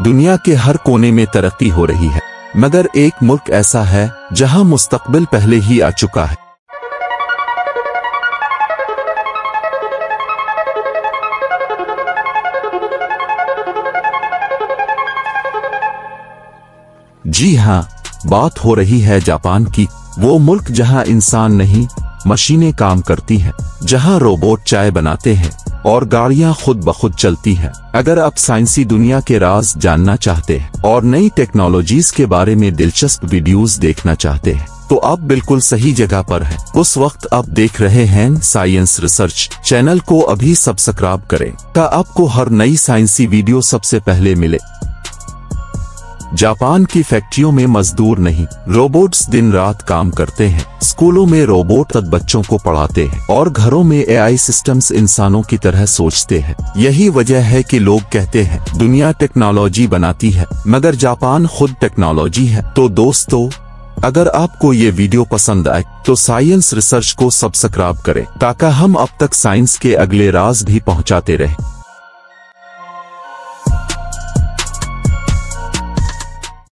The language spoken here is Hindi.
दुनिया के हर कोने में तरक्की हो रही है, मगर एक मुल्क ऐसा है जहां मुस्तकबिल पहले ही आ चुका है। जी हां, बात हो रही है जापान की। वो मुल्क जहां इंसान नहीं, मशीनें काम करती हैं, जहां रोबोट चाय बनाते हैं और गाड़ियां खुद ब खुद चलती हैं। अगर आप साइंसी दुनिया के राज जानना चाहते हैं और नई टेक्नोलॉजीज के बारे में दिलचस्प वीडियोस देखना चाहते हैं, तो आप बिल्कुल सही जगह पर हैं। उस वक्त आप देख रहे हैं साइंस रिसर्च। चैनल को अभी सब्सक्राइब करें ताकि आपको हर नई साइंसी वीडियो सबसे पहले मिले। जापान की फैक्ट्रियों में मजदूर नहीं, रोबोट्स दिन रात काम करते हैं। स्कूलों में रोबोट बच्चों को पढ़ाते हैं और घरों में एआई सिस्टम्स इंसानों की तरह सोचते हैं। यही वजह है कि लोग कहते हैं दुनिया टेक्नोलॉजी बनाती है, मगर जापान खुद टेक्नोलॉजी है। तो दोस्तों, अगर आपको ये वीडियो पसंद आए तो साइंस रिसर्च को सब्सक्राइब करें ताकि हम अब तक साइंस के अगले राज भी पहुंचाते रहें।